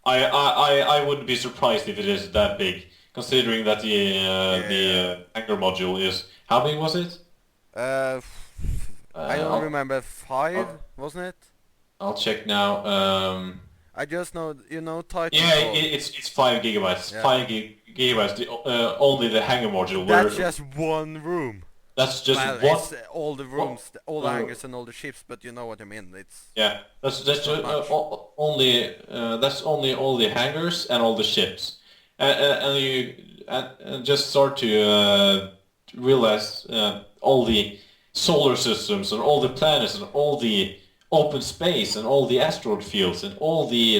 I wouldn't be surprised if it is that big, considering that Yeah. the Anchor module is how big was it? Uh, I don't I'll, remember, 5, I'll wasn't it? I'll check now. I just know, Yeah, Titanfall. it's 5 gigabytes. Yeah. Gigabytes. Only the Hangar module. That's Where just one room. that's just Well, one. it's all the What? rooms, all the hangars and all the ships, but you know what I mean. Yeah, It's not much. only that's only all the hangars and all the ships, and you and just start to realize all the solar systems and all the planets and all the open space and all the asteroid fields and all the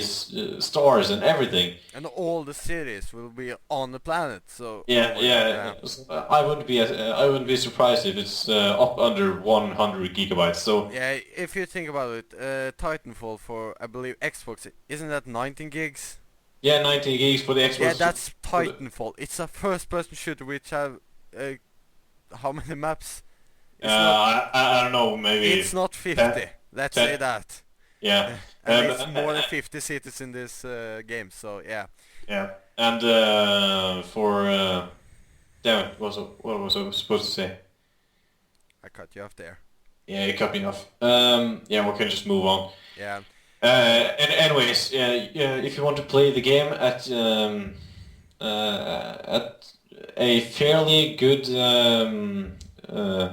stars and everything. And all the cities will be on the planet, so Yeah, over. yeah. Yeah. I wouldn't be surprised if it's up under 100 gigabytes. So Yeah, if you think about it, Titanfall for, I believe, Xbox, isn't that 19 gigs? yeah, 90 gigs for the Yeah, Xbox. that's For the, Titanfall. It's a first-person shooter which have, uh, how many maps? I don't know, maybe It's not 10, 50. Let's 10, say that. yeah, And it's more than 50 cities in this game, so yeah. yeah, and for damn it, what was I supposed to say? I cut you off there. Yeah, you cut me off. Yeah, we can just move on. Yeah. And anyways, yeah, if you want to play the game at a fairly good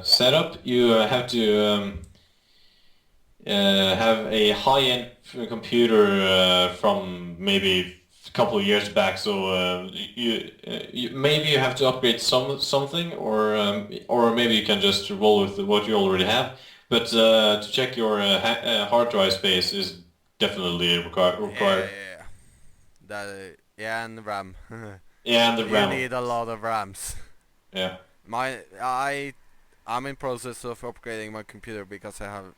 setup, you have to have a high-end computer from maybe a couple of years back. So maybe you have to upgrade something, or maybe you can just roll with what you already have. But to check your hard drive space is definitely Yeah, required. yeah. That, yeah, and RAM. Yeah, and the You RAM. need a lot of RAMs. Yeah. My, I'm in process of upgrading my computer because I have,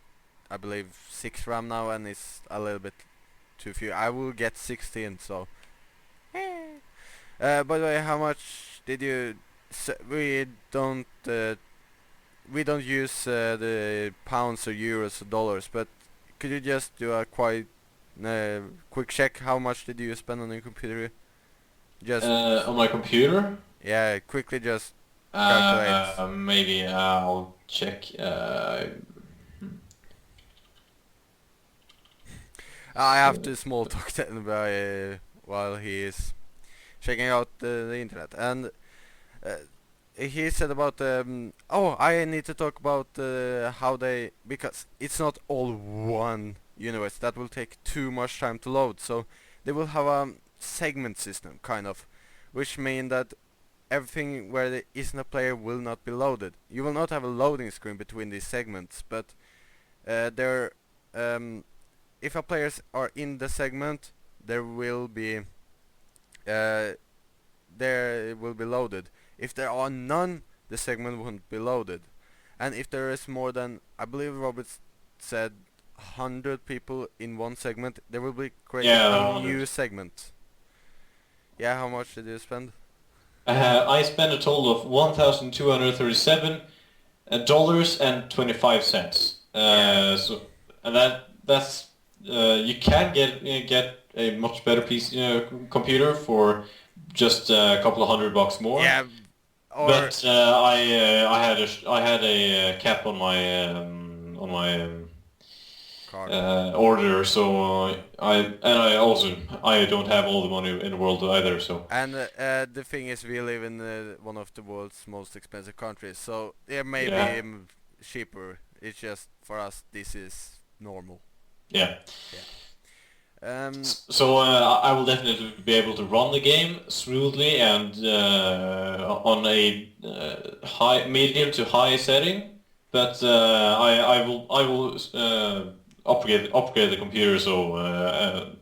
I believe, 6 RAM now, and it's a little bit too few. I will get 16, so. By the way, how much did you? We don't use the pounds or euros or dollars, but could you just do a quite quick check? How much did you spend on your computer? Just On my computer, yeah, quickly just calculate. maybe I'll check. I have to small talk then while he is checking out the internet. And he said about oh, I need to talk about how they, because it's not all one universe. That will take too much time to load. So they will have a segment system kind of, which mean that everything where there isn't a player will not be loaded. You will not have a loading screen between these segments, but there if a players are in the segment, there will be uh, there it will be loaded. If there are none, the segment won't be loaded. And if there is more than, I believe Robert said, 100 people in one segment, there will be created Yeah, a 100. new segment. Yeah, how much did you spend? I spent a total of $1,237 and 25 cents. Yeah. And that's you can get a much better computer for just a couple of $100 more. Yeah, or But I had a cap on my card. order, so I also I don't have all the money in the world either. So And the thing is, we live in one of the world's most expensive countries, so it may be yeah, cheaper. It's just for us, this is normal. yeah. Yeah. Um. So I will definitely be able to run the game smoothly and on a medium to high setting. But I will upgrade the computer So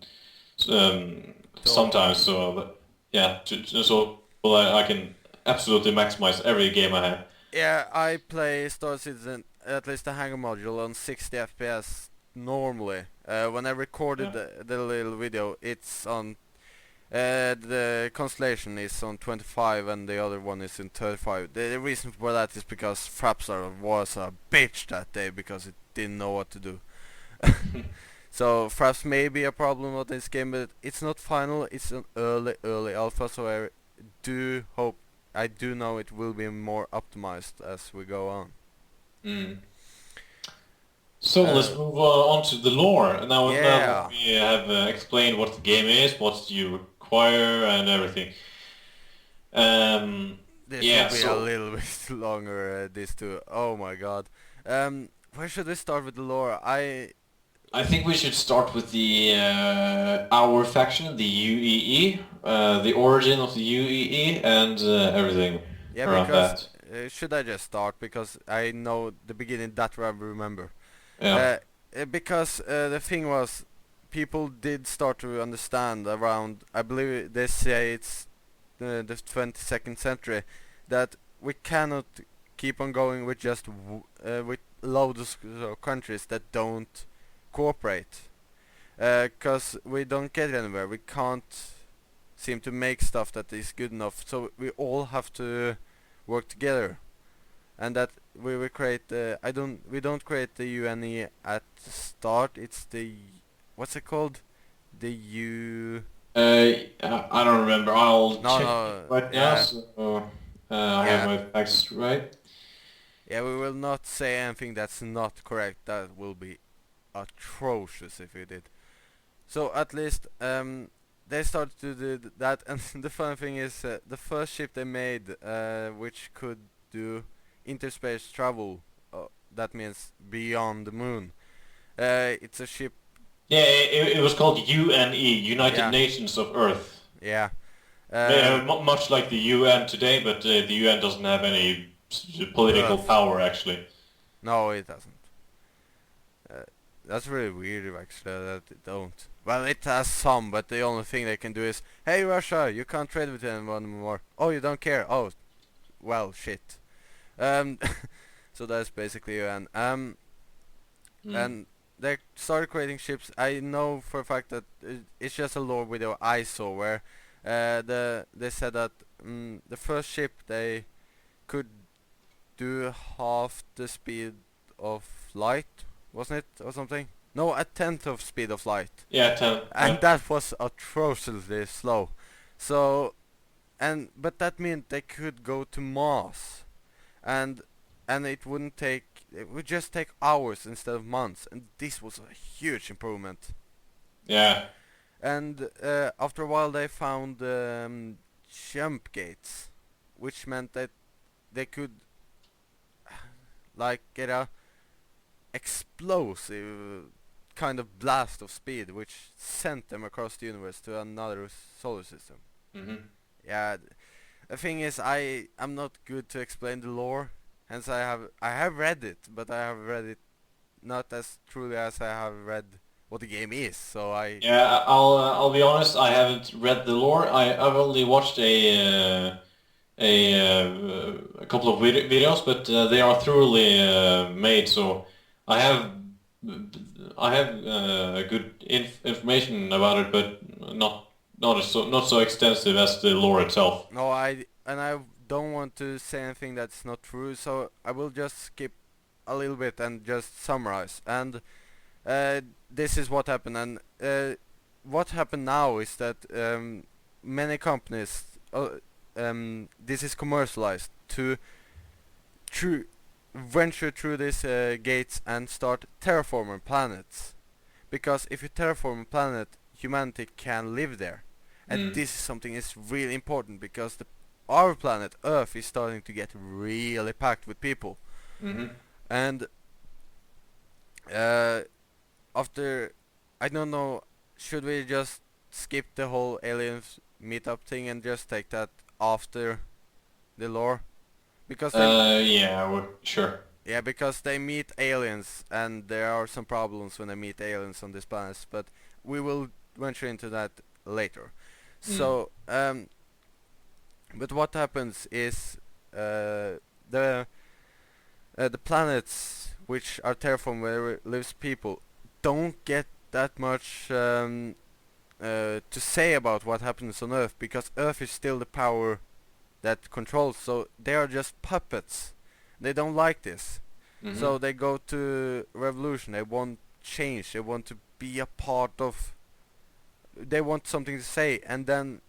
sometimes yeah so I can absolutely maximize every game I have. yeah, I play Star Citizen, at least the Hangar module, on 60 FPS normally. When I recorded Yeah. the little video, it's on. The Constellation is on 25 and the other one is in 35. The reason for that is because Frapstar was a bitch that day because it didn't know what to do. So fraps may be a problem of this game, but it's not final. It's an early alpha, so I do know it will be more optimized as we go on. Mm. So let's move on to the lore. Now that we have explained what the game is, what you require, and everything. This Yeah, will be a little bit longer. This too. Oh my god. Where should we start with the lore? I think we should start with the our faction, the UEE, the origin of the UEE, and everything around because that. should I just start because I know the beginning that I remember. Yeah. Because the thing was, people did start to understand around. I believe they say it's the 22nd century that we cannot keep on going with just with loads of countries that don't cooperate, because we don't get anywhere. We can't seem to make stuff that is good enough. So we all have to work together, and that we will create. We don't create the UNE at the start. It's the what's it called? The U. I don't remember. I'll No, check no, right now. So I have my facts right. Yeah, we will not say anything that's not correct. That will be atrocious if we did. So at least they started to do that, and the funny thing is the first ship they made, which could do interspace travel, that means beyond the moon. It's a ship. Yeah, it was called UNE, United Nations of Earth. Yeah. Much like the UN today, but the UN doesn't have any political power, actually. No, it doesn't. That's really weird, actually, that it don't. Well, it has some, but the only thing they can do is, hey, Russia, you can't trade with anyone anymore. Oh, you don't care. Oh, well, shit. So that's basically UN. And they started creating ships. I know for a fact that it's just a lore video I saw where they said that the first ship they could do half the speed of light, wasn't it, or something? No, a tenth of speed of light. Yeah, 10. And that was atrociously slow. So, but that meant they could go to Mars, and it wouldn't take. It would just take hours instead of months, and this was a huge improvement. Yeah. And after a while, they found jump gates, which meant that they could like get a explosive kind of blast of speed, which sent them across the universe to another solar system. Yeah, the thing is, I'm not good to explain the lore, hence I have read it, but I have read it not as truly as I have read what the game is. So Yeah, I'll be honest. I haven't read the lore. I've only watched a couple of videos, but they are thoroughly made. So I have good information about it, but not so extensive as the lore itself. No, I don't want to say anything that's not true, so I will just skip a little bit and just summarize. And this is what happened. And what happened now is that many companies, this is commercialized to venture through these gates and start terraforming planets. Because if you terraform a planet, humanity can live there. And this is something that's really important because our planet, Earth, is starting to get really packed with people. And after, I don't know, should we just skip the whole aliens meetup thing and just take that after the lore? Because yeah, sure. Yeah, because they meet aliens, and there are some problems when they meet aliens on this planet, but we will venture into that later. So, but what happens is the planets which are terraformed where lives people don't get that much to say about what happens on Earth, because Earth is still the power that controls, so they are just puppets. They don't like this. So they go to revolution. They want change. They want to be a part of. They want something to say, and then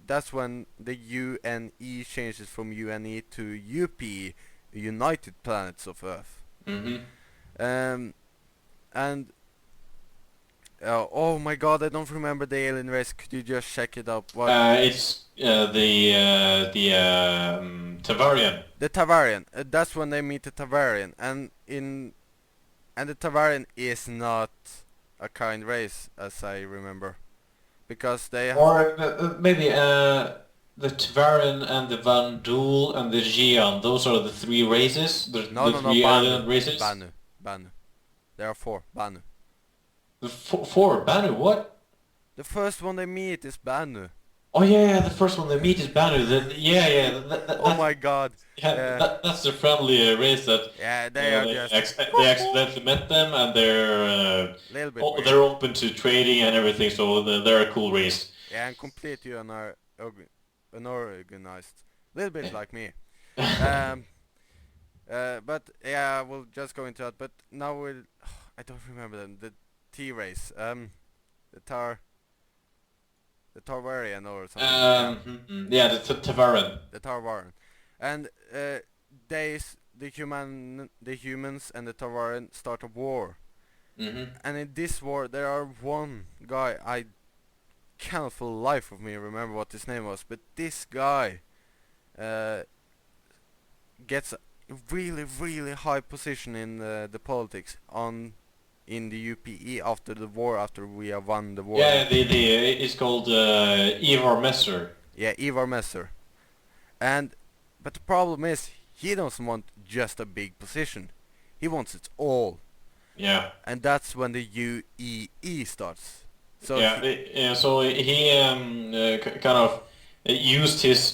that's when the UNE changes from UNE to UPE, United Planets of Earth. Mm-hmm. And oh my God, I don't remember the alien race. Could you just check it up? What? It's the Tavarian. The Tavarian. That's when they meet the Tavarian, and the Tavarian is not a kind race, as I remember, because they have Or maybe the Tavarian and the Van Duel and the Xi'an. Those are the three races. no The no no three alien Banu races. Banu. There are four Banu. The four. Banu. What? The first one they meet is Banu. Oh yeah, the first one they meet is Banu. Yeah. Oh my God. That's the friendly race that Yeah, they are just they accidentally met them, and they're little bit weird. they're open to trading and everything, so they're a cool race. Yeah, and completely unorganized. Little bit like me. um, but yeah, we'll just go into that. But now we'll. I don't remember them. The T race. The Tarvarian or something. Yeah, the Tavaran. The Tarvarian, and the humans and the Tarvarian start a war. Mm-hmm. And in this war, there are one guy I cannot for the life of me remember what his name was, but this guy gets a really high position in the politics in the UPE after the war, after we have won the war. Yeah, it's called Ivar Messer. Yeah, Ivar Messer. But the problem is, he doesn't want just a big position. He wants it all. Yeah. And that's when the UEE starts. So so he kind of used his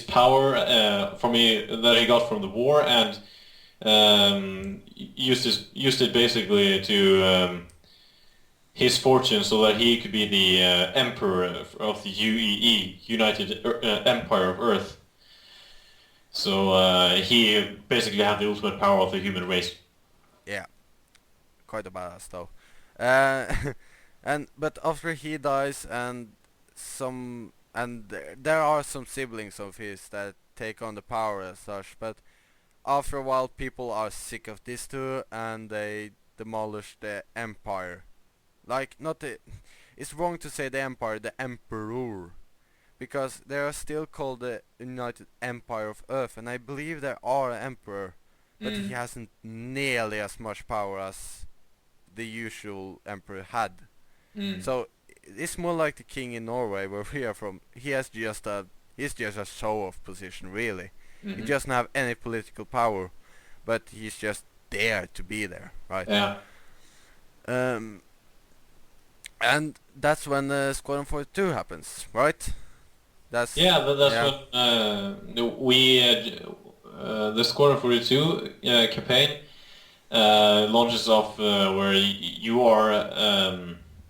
power that he got from the war, and used it basically to his fortune, so that he could be the emperor of the UEE, United Empire of Earth. So he basically had the ultimate power of the human race. Yeah, quite a badass though. But after he dies, there are some siblings of his that take on the power as such, but after a while people are sick of this too, and they demolish the empire. Like, it's wrong to say the empire, the emperor, because they are still called the United Empire of Earth, and I believe there are an emperor, but he hasn't nearly as much power as the usual emperor had. So it's more like the king in Norway, where we are from. He's just a show-off position, really. He doesn't have any political power, but he's just there to be there, right? Yeah. And that's when Squadron 42 happens, right? That's when the Squadron 42 campaign launches off where you are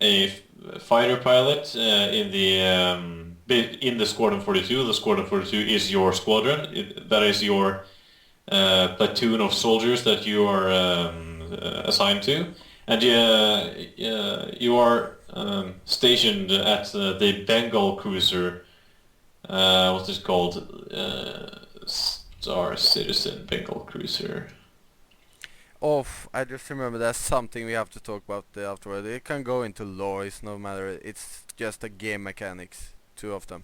a fighter pilot in the Squadron 42. The Squadron 42 is your squadron. That is your platoon of soldiers that you are assigned to, and you are stationed at the Bengal cruiser. What's it called? Star Citizen Bengal cruiser. Oh, I just remember that's something we have to talk about afterward. It can go into lore, it's no matter. It's just a game mechanics, two of them.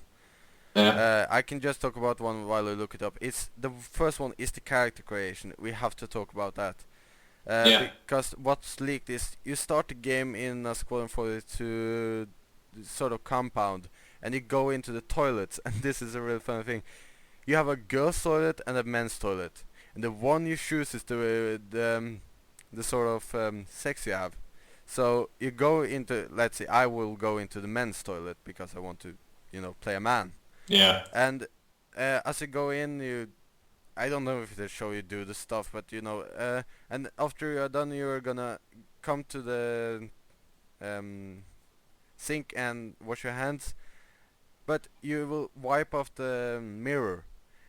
Yeah. I can just talk about one while I look it up. It's the first one is the character creation. We have to talk about that. Because what's leaked is you start the game in a Squadron 42 sort of compound, and you go into the toilets, and this is a real funny thing. You have a girl's toilet and a men's toilet, and the one you choose is the sort of sex you have. So you go into, let's say I will go into the men's toilet because I want to, play a man. Yeah. And as you go in, I don't know if they show you do the stuff, but and after you're done, you're gonna come to the sink and wash your hands, but you will wipe off the mirror,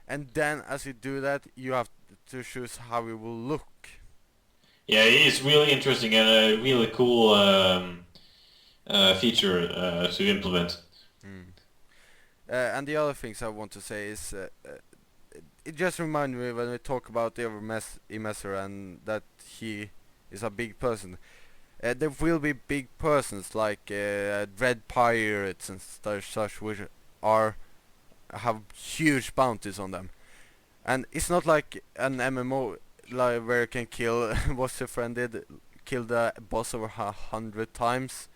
and then as you do that, you have to choose how you will look. Yeah, it's really interesting and a really cool feature to implement. Mm. And the other things I want to say is, it just reminds me when we talk about the other Emesser and that he is a big person. There will be big persons like Dread Pirates and such which are have huge bounties on them. And it's not like an MMO like where you can kill what's your friend did, kill the boss over 100 times.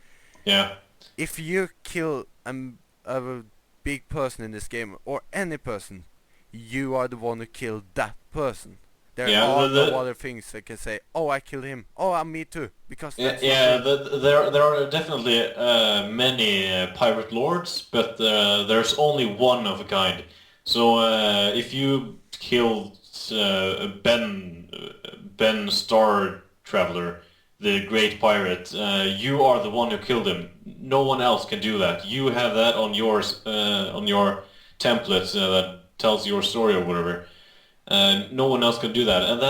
Yeah. If you kill a big person in this game or any person, you are the one who killed that person. There Yeah, are no other things that can say, "Oh, I killed him." Oh, me too, because yeah, that's not yeah. true. There are definitely many pirate lords, but there's only one of a kind. So if you killed Ben Star Traveler, the great pirate, you are the one who killed him. No one else can do that. You have that on your template that tells your story or whatever. No one else can do that, and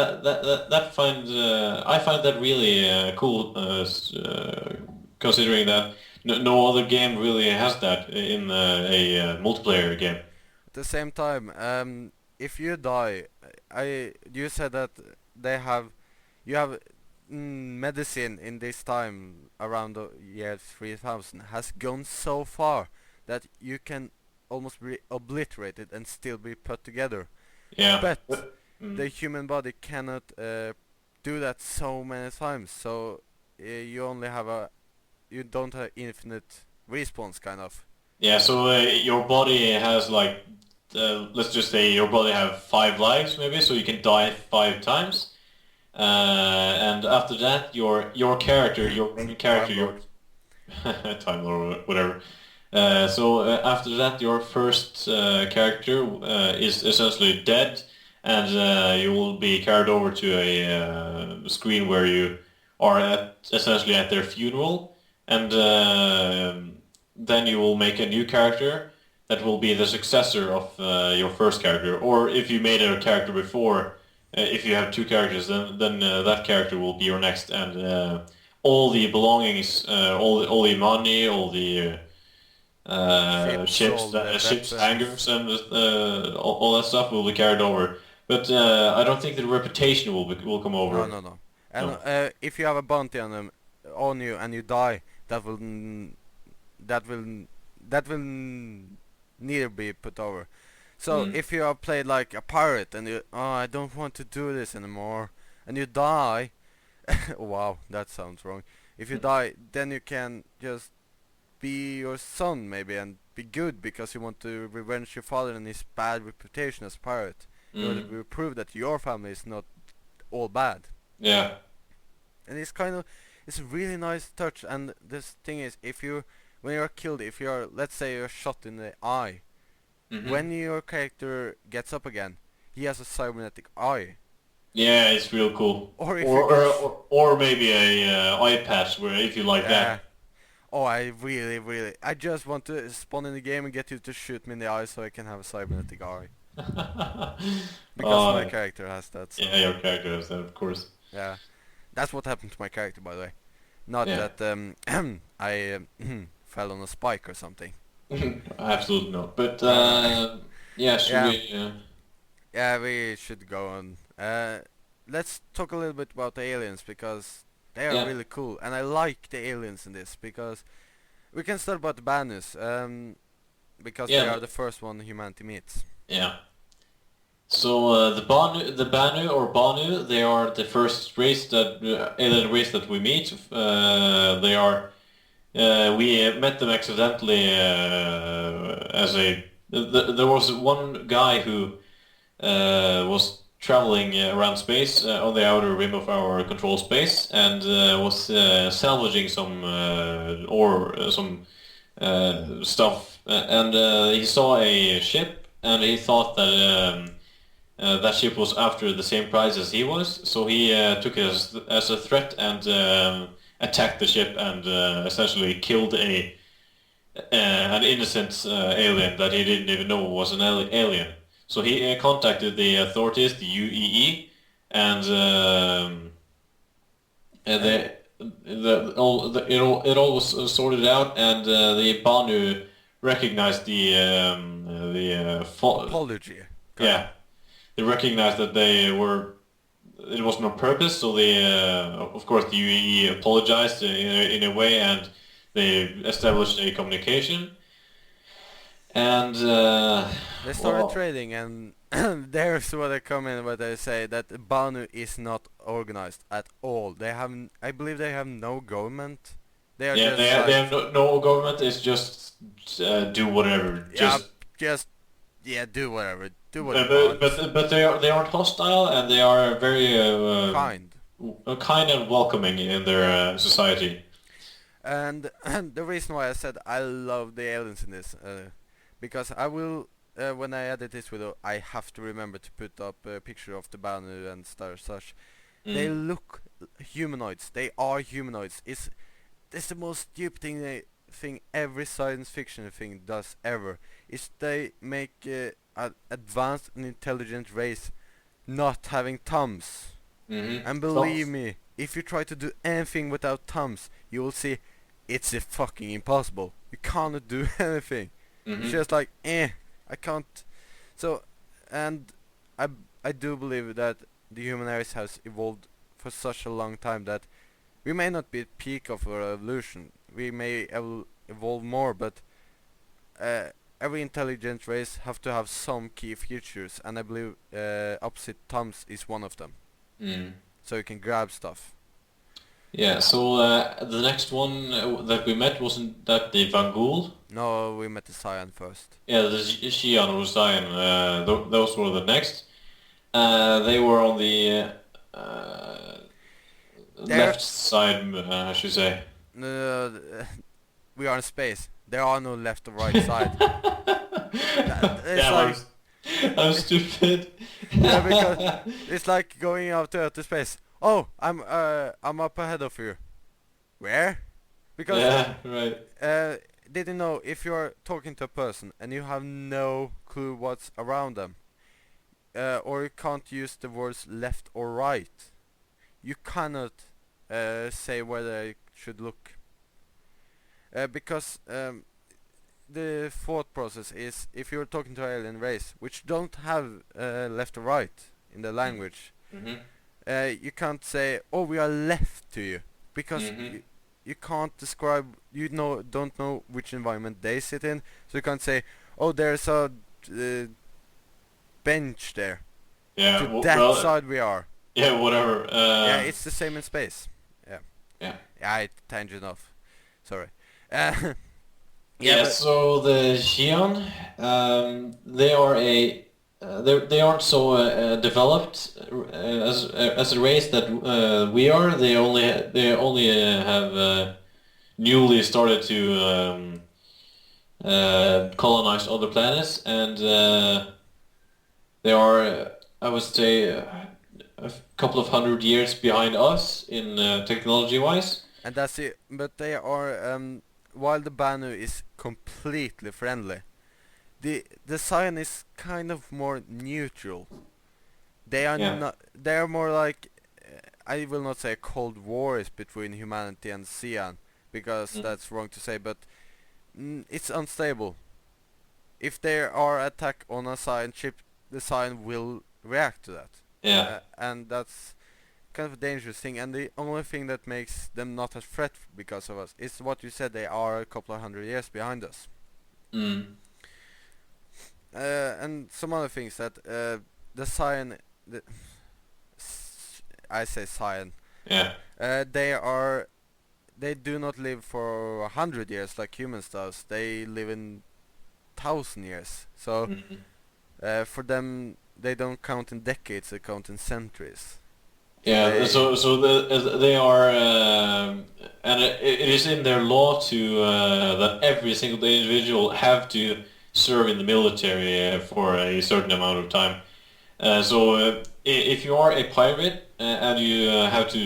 I find that really cool, considering that no other game really has that in a multiplayer game. At the same time, if you die, you said that they have you have medicine in this time around the year 3000 has gone so far that you can almost be obliterated and still be put together. Yeah. But the human body cannot do that so many times. So you only have you don't have infinite respawns kind of. Yeah. So your body has like, let's just say your body have 5 lives maybe, so you can die 5 times. And after that, your character, your main character, Time your Lord. Time Lord, whatever. So after that, your first character is essentially dead, and you will be carried over to a screen where you are essentially at their funeral, and then you will make a new character that will be the successor of your first character. Or if you made a character before, if you have two characters, then that character will be your next, and all the belongings, all the money, all the Ships, all the ships, weapons. hangars, and all that stuff will be carried over. But I don't think the reputation will come No, over. no, no. And No. if you have a bounty on them, on you, and you die, that will that will that will neither be put over. So Mm. if you have played like a pirate and you, oh, I don't want to do this anymore, and you die, wow, that sounds wrong. If you die, then you can just be your son maybe and be good because you want to revenge your father and his bad reputation as pirate. You want Mm. to prove that your family is not all bad. Yeah. And it's a really nice touch. And this thing is, if you when you're killed, if you're, let's say you're shot in the eye, Hmm. when your character gets up again, he has a cybernetic eye. Yeah, it's real cool. Or if you get Or maybe a eye patch where if you like yeah. that. Oh, I just want to spawn in the game and get you to shoot me in the eye so I can have a cybernetic eye. Because my uh, character has that, so yeah, your character has that, of course. yeah. That's what happened to my character, by the way. Not Yeah. that I fell on a spike or something. Absolutely not. But Uh, yeah, should yeah, we? yeah, we should go on. Let's talk a little bit about the aliens because they are Yeah, really cool, and I like the aliens in this because we can start about the Banus, because they yeah, are the first one humanity meets. yeah. So the Banu or Banu, they are the first race that alien race that we meet. They are we met them accidentally as a. There was one guy who was traveling around space on the outer rim of our control space and was salvaging some ore, some stuff, and he saw a ship, and he thought that that ship was after the same prize as he was, so he took it as a threat and attacked the ship and essentially killed an innocent alien that he didn't even know was an alien. So he contacted the authorities, the UEE, and and it all was sorted out, and the Banu recognized Apology. yeah, they recognized that it wasn't on purpose, so of course, the UAE apologized in a way, and they established a communication, and They started well, trading, and there's what I come in where they say that Banu is not organized at all. I believe they have no government. They are yeah, just they like, have no government. It's just do whatever, yeah, just. just yeah, do whatever, do what you But, want. but they aren't hostile, and they are very Kind. kind and welcoming in their society. And the reason why I said I love the aliens in this, because I will, when I edit this video, I have to remember to put up a picture of the Banu and such. They Mm. look humanoids. They are humanoids. It's the most stupid thing every science fiction thing does ever. Is they make an advanced and intelligent race not having thumbs. Mm-hmm. And believe me, if you try to do anything without thumbs, you will see it's fucking impossible. You cannot do anything. Mm-hmm. It's just like, I can't. So, and I, I do believe that the human race has evolved for such a long time that we may not be at peak of our evolution. We may evolve more, but every intelligent race have to have some key features, and I believe opposite thumbs is one of them. Mm. So you can grab stuff. Yeah. So the next one that we met, wasn't that the Vangul? No, we met the Cyan first. Yeah, the Xi'an or Zion. Those were the next. They were on the left side, I should say. We are in space. There are no left or right side. It's Damn, like I'm stupid. yeah, because it's like going out to outer space. Oh, I'm up ahead of you. Where? Because Yeah, right. did you know if you're talking to a person and you have no clue what's around them, or you can't use the words left or right, you cannot say where they should look. Because the thought process is if you're talking to an alien race which don't have left or right in the language, Mm-hmm. you can't say, oh, we are left to you, because Mm-hmm. you can't describe, don't know which environment they sit in, so you can't say, oh, there's a bench there, Yeah, to that well, side we are. yeah, whatever. Yeah, it's the same in space. Yeah. Yeah. Yeah, I tangent off. Sorry. Yeah, but so the Xi'an, they are they aren't so developed as a race that we are. They only have newly started to colonize other planets, and they are, I would say, a couple of 100 years behind us in technology-wise. and that's it. But they are while the Banu is completely friendly, the Cyan is kind of more neutral. They are Yeah. not. They are more like, I will not say a cold war is between humanity and Cyan, because Mm. that's wrong to say, but it's unstable. If there are attack on a Cyan ship, the Cyan will react to that. Yeah. And that's kind of a dangerous thing, and the only thing that makes them not a threat because of us is what you said, they are a couple of 100 years behind us. Mm. And some other things that the Cyan, I say Cyan, Yeah. they do not live for 100 years like humans does. They live in 1,000 years. So Mhm. for them, they don't count in decades; they count in centuries. Yeah, They- they are, and it is in their law to that every single individual have to serve in the military for a certain amount of time. If you are a pirate and you have to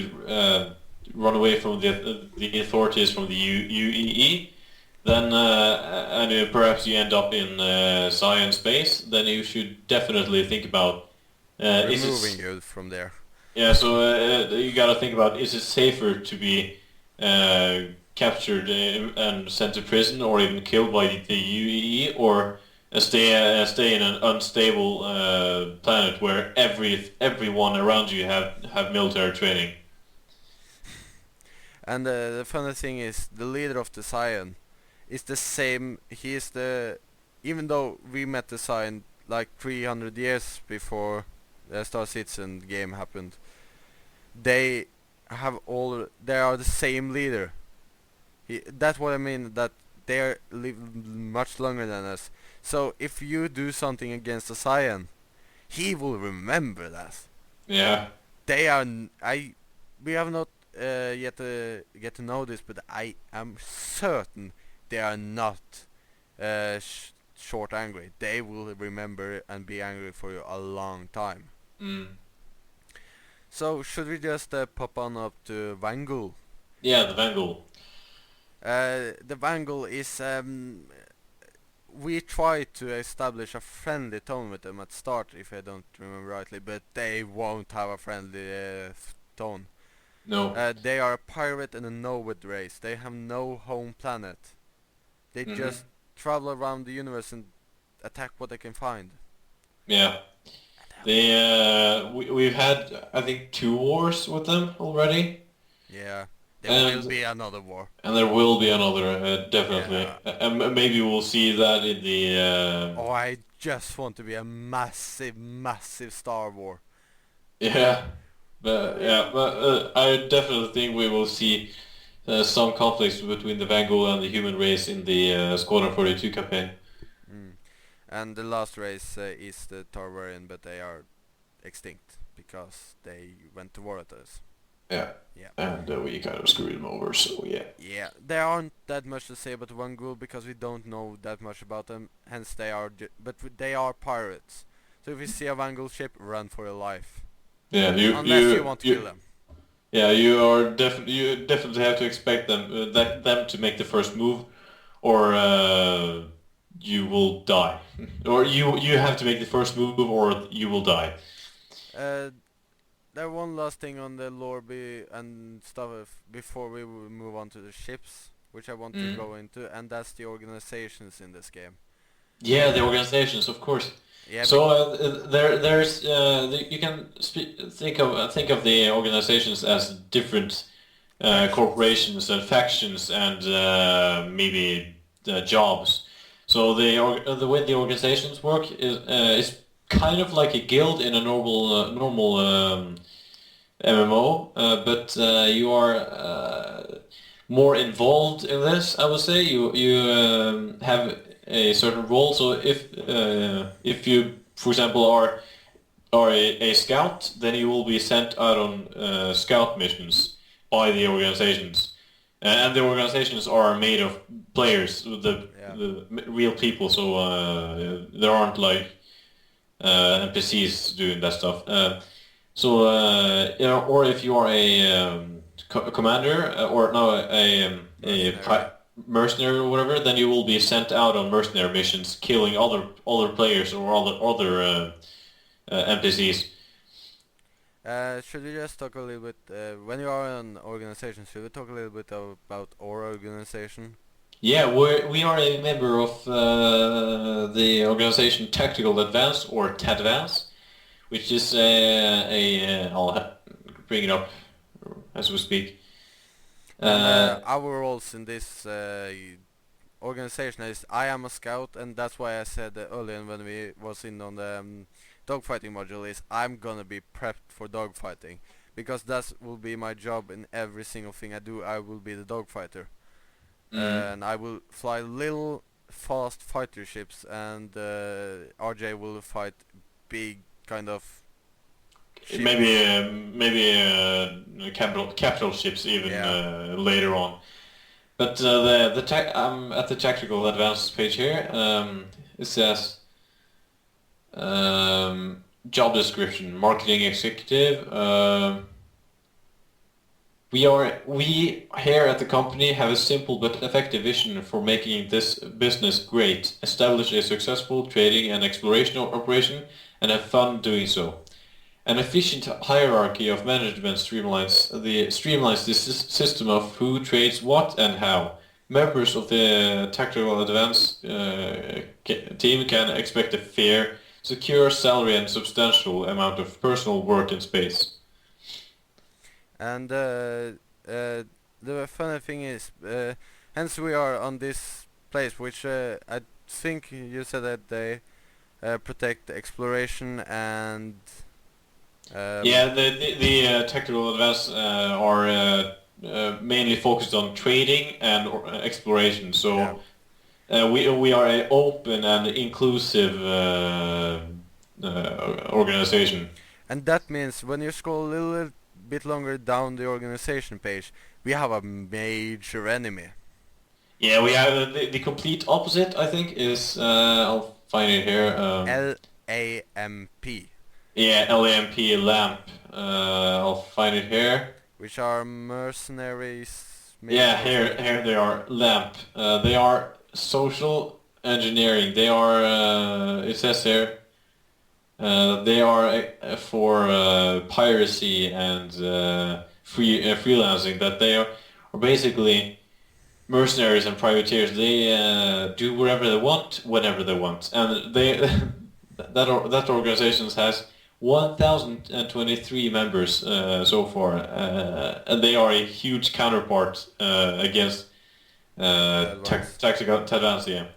run away from the authorities from the UEE, then and perhaps you end up in science space, then you should definitely think about is removing it you from there. Yeah, so you gotta think about, is it safer to be captured and sent to prison or even killed by the UEE, or stay in an unstable planet where everyone around you have military training? And the funny thing is, the leader of the Scion is the same. He is the, even though we met the Scion like 300 years before the Star Citizen game happened, they they are the same leader. That's what I mean. That they live much longer than us. So if you do something against the Scion, he will remember that. Yeah. They are. We have not yet get to know this, but I am certain they are not short angry. They will remember and be angry for you a long time. Mm. So should we just pop on up to Vangul? Yeah, the Vanguard. The Vangul is we tried to establish a friendly tone with them at start, if I don't remember rightly, but they won't have a friendly tone. No. They are a pirate and a nomad race. They have no home planet. They Mhm. just travel around the universe and attack what they can find. Yeah. We've had, I think, 2 wars with them already. Yeah, there will And be another war. and there will be another, definitely. Yeah. And maybe we'll see that in the... Oh, I just want to be a massive, massive Star War. Yeah. But I definitely think we will see some conflicts between the Vanguard and the human race in the Squadron 42 campaign. Mm. And the last race is the Tarvarian, but they are extinct because they went to war with us. Yeah. Yeah. And we kind of screwed them over, so yeah. Yeah, there aren't that much to say about Vangul because we don't know that much about them. Hence, they are, they are pirates. So if you see a Vangul ship, run for your life. Yeah, Unless you want to kill them. Yeah, you definitely have to expect them to make the first move, or you will die, or you have to make the first move, or you will die. There one last thing on the lore and stuff before we will move on to the ships, which I want to go into, and that's the organizations in this game. Yeah, the organizations, of course. Yeah. So you can think of the organizations as different corporations and factions and maybe jobs. So the way the organizations work is kind of like a guild in a normal MMO, but you are more involved in this. I would say you have a certain role. So if you, for example, are a scout, then you will be sent out on scout missions by the organizations, and the organizations are made of players, the real people. So there aren't like NPCs doing that stuff. Or if you are a commander or no a mercenary or whatever, then you will be sent out on mercenary missions, killing other players or other NPCs. Should we just talk a little bit, when you are an organization, should we talk a little bit about our organization? Yeah, we are a member of the organization Tactical Advance, or TADVANCE, which is I'll bring it up as we speak. Our roles in this organization is I am a scout, and that's why I said earlier when we was in on the dogfighting module is I'm gonna be prepped for dogfighting, because that will be my job in every single thing I do. I will be the dogfighter. And I will fly little fast fighter ships, and RJ will fight big kind of ships. Maybe capital ships even later on. But I'm at the Tactical Advance page here. It says job description: marketing executive. We here at the company have a simple but effective vision for making this business great. Establish a successful trading and exploration operation and have fun doing so. An efficient hierarchy of management streamlines the system of who trades what and how. Members of the tactical advance team can expect a fair, secure salary and substantial amount of personal work and space. And the funny thing is, hence we are on this place, which I think you said that they protect exploration and Yeah, the tactical advance are mainly focused on trading and exploration. So we are an open and inclusive organization. and that means when you scroll a little bit longer down the organization page, we have a major enemy. Yeah, we have the complete opposite. I think is I'll find it here. LAMP, Yeah, LAMP lamp. I'll find it here. which are mercenaries. Yeah, here they are. Lamp. They are social engineering. They are. It says here. They are for piracy and freelancing. That they are basically mercenaries and privateers. They do whatever they want, whenever they want, and they that organization has 1,023 members so far, and they are a huge counterpart against Tactical Advance. Yeah.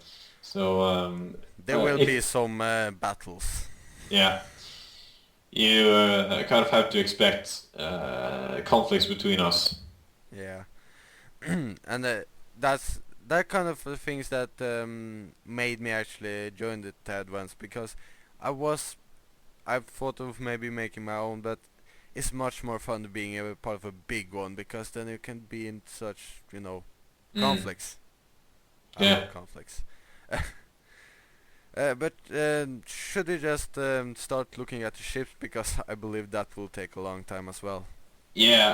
So there will be some battles. yeah, you kind of have to expect conflicts between us. Yeah, and that's that kind of the things that made me actually join the Advance, because I've thought of maybe making my own, but it's much more fun being a part of a big one, because then you can be in such, conflicts. I Yeah. love conflicts. But should we just start looking at the ships, because I believe that will take a long time as well. Yeah.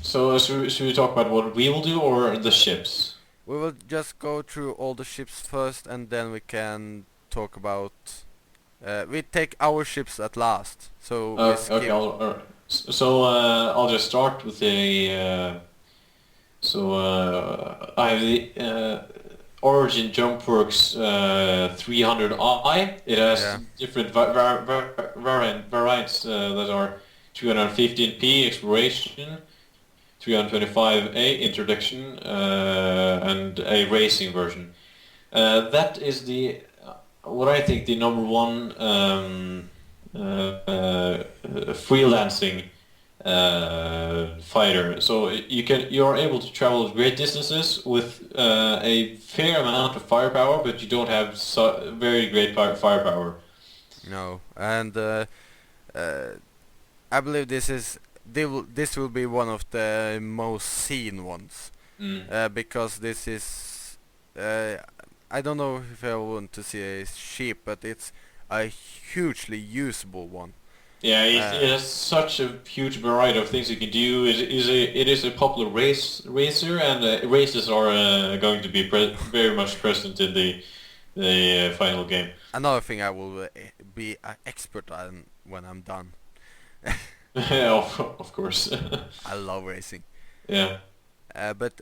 So should we talk about what we will do or the ships? We will just go through all the ships first, and then we can talk about. We take our ships at last. So we skip. Okay. So I'll just start with a. I have the Origin JumpWorks 300i. It has different variants that are 215p exploration, 325A introduction, and a racing version. That is what I think the number one freelancing fighter. So you're able to travel great distances with a fair amount of firepower, but you don't have very great firepower. No, and I believe this will be one of the most seen ones, because this is I don't know if I want to see a ship, but it's a hugely usable one. Yeah, it has such a huge variety of things you can do. It is a popular racer, and races are going to be very much present in the final game. Another thing I will be an expert on when I'm done. Yeah, of course. I love racing. Yeah. But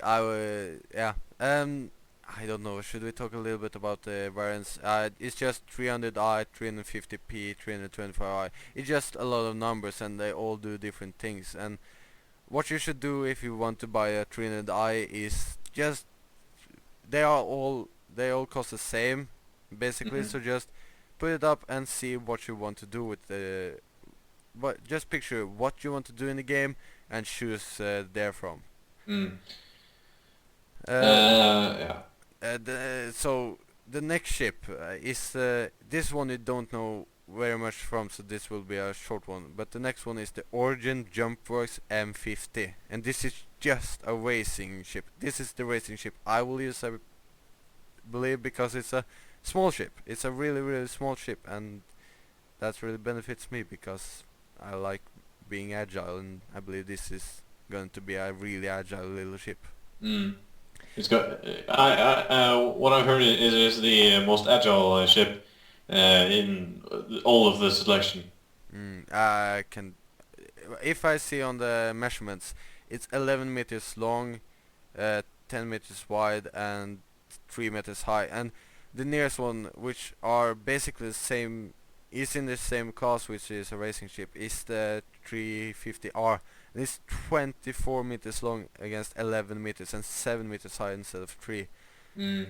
I don't know. Should we talk a little bit about the variants? It's just 300i, 350p, 325i. It's just a lot of numbers, and they all do different things. And what you should do if you want to buy a 300i is just they all cost the same, basically. So just put it up and see what you want to do with the. But just picture what you want to do in the game and choose therefrom. Yeah. So the next ship is this one you don't know very much from, so this will be a short one. But the next one is the Origin JumpWorks M50, and this is just a racing ship. This is the racing ship I will use, I believe, because it's a small ship. It's a really small ship, and that really benefits me because I like being agile, and I believe this is going to be a really agile little ship. It's got. What I've heard is the most agile ship in all of the selection. I can, if I see on the measurements, it's 11 meters long, 10 meters wide, and 3 meters high. And the nearest one, which are basically the same, is in the same class, which is a racing ship, is the 350R. And it's 24 meters long against 11 meters and 7 meters high instead of 3. Mm.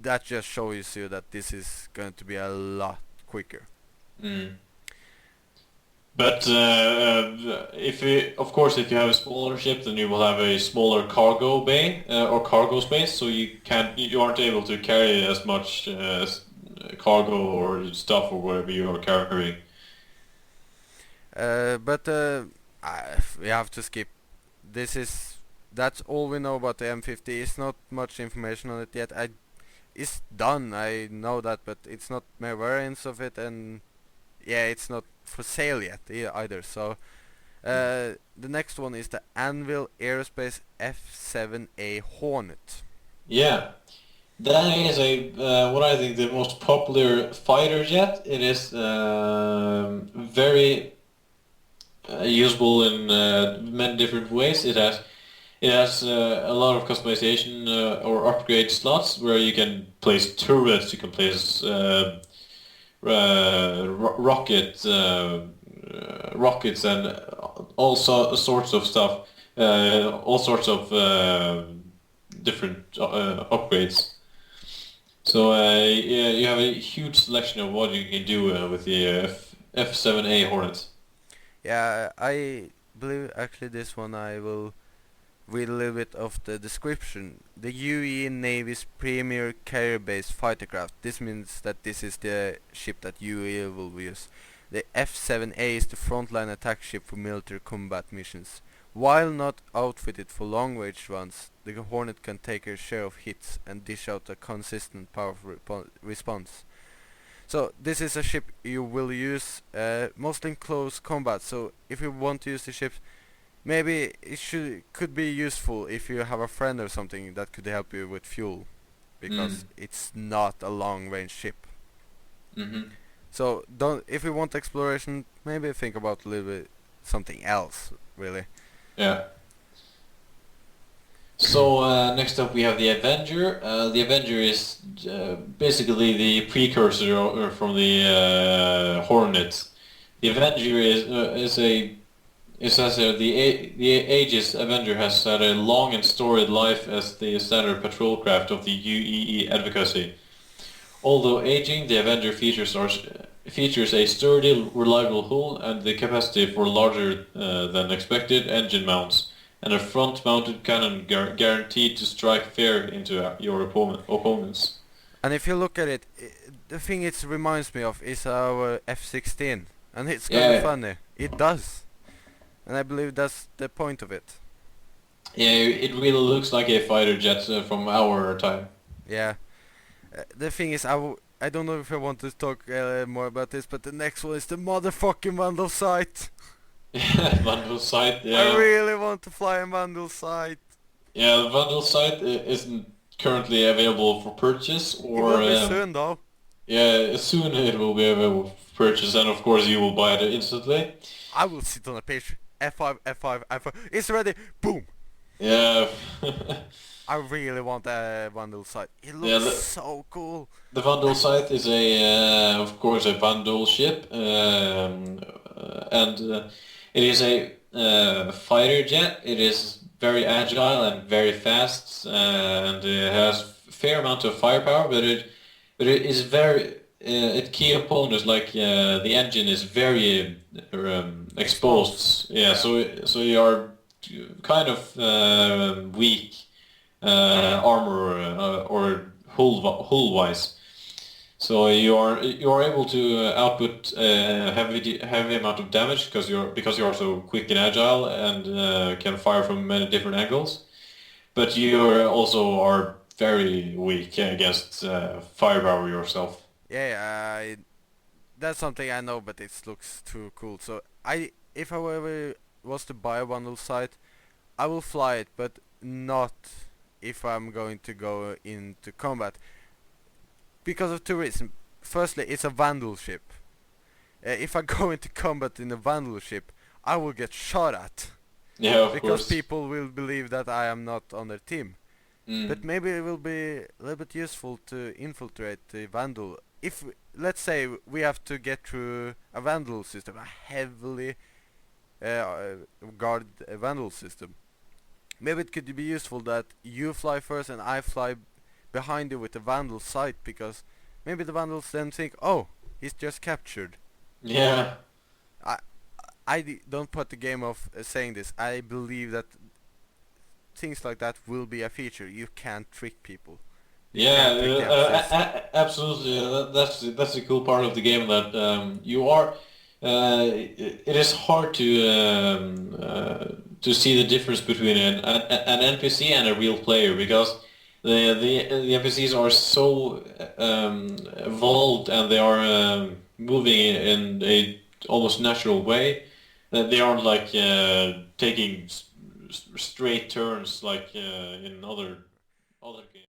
That just shows you that this is going to be a lot quicker. Mm. But if you, of course, if you have a smaller ship, then you will have a smaller cargo bay or cargo space, so you aren't able to carry as much cargo or stuff or whatever you are carrying. But we have to skip. That's all we know about the M50. It's not much information on it yet. It's done, I know that, but it's not many variants of it, and yeah, it's not for sale yet either. So the next one is the Anvil Aerospace F7A Hornet. Yeah, that is what I think the most popular fighter jet. It is very usable in many different ways. It has a lot of customization or upgrade slots where you can place turrets, you can place rockets and sorts of stuff, all sorts of different upgrades. So yeah, you have a huge selection of what you can do with the F7A Hornet. Yeah, I believe actually this one I will read a little bit of the description. The UE Navy's premier carrier-based fighter craft. This means that this is the ship that UE will use. The F-7A is the frontline attack ship for military combat missions. While not outfitted for long-range runs, the Hornet can take her share of hits and dish out a consistent, powerful response. So this is a ship you will use mostly in close combat. So if you want to use the ship, maybe it could be useful if you have a friend or something that could help you with fuel, because it's not a long-range ship. Mm-hmm. So if you want exploration, maybe think about a little bit something else, really. Yeah. So next up we have the Avenger. The Avenger is basically the precursor from the Hornet. The Avenger the Aegis Avenger has had a long and storied life as the standard patrol craft of the UEE Advocacy. Although aging, the Avenger features a sturdy, reliable hull and the capacity for larger than expected engine mounts, and a front-mounted cannon guaranteed to strike fair into your opponents. And if you look at it, the thing it reminds me of is our F-16, and it's kind of funny. It does. And I believe that's the point of it. Yeah, it really looks like a fighter jet from our time. Yeah. The thing is, I don't know if I want to talk more about this, but the next one is the motherfucking Vandal Sight. Yeah, Vandal Sight, yeah. I really want to fly a Vandal Sight. Yeah, the Vandal Sight isn't currently available for purchase, or... It will be soon, though. Yeah, soon it will be available for purchase, and of course you will buy it instantly. I will sit on a page. F5, F5, F5. It's ready. Boom. Yeah. I really want a Vandal Sight. It looks so cool. The Vandal Sight is of course, a Vandal ship, and it is a fighter jet. It is very agile and very fast, and it has a fair amount of firepower. But it is very key components like the engine is very exposed. Yeah, so you are kind of weak armor or hull wise. So you are able to output heavy amount of damage because you're so quick and agile and can fire from many different angles. But you also are very weak against firepower yourself. Yeah, that's something I know, but it looks too cool. So if I ever was to buy a Vandal Sight, I will fly it, but not if I'm going to go into combat. Because of two reasons. Firstly, it's a Vandal ship. if I go into combat in a Vandal ship, I will get shot at Yeah, of because course. people will believe that I am not on their team. Mm. But maybe it will be a little bit useful to infiltrate the Vandal. If, let's say, we have to get through a Vandal system, a heavily guarded Vandal system. Maybe it could be useful that you fly first and I fly behind you with the Vandal sight, because maybe the Vandals then think, oh, he's just captured. Yeah. Don't put the game off saying this. I believe that things like that will be a feature. You can't trick people. You Yeah, can't trick the Axis. absolutely. That's the cool part of the game, that you are. It is hard to see the difference between an NPC and a real player, because the NPCs are so evolved, and they are moving in a almost natural way, that they aren't like taking straight turns like in other games.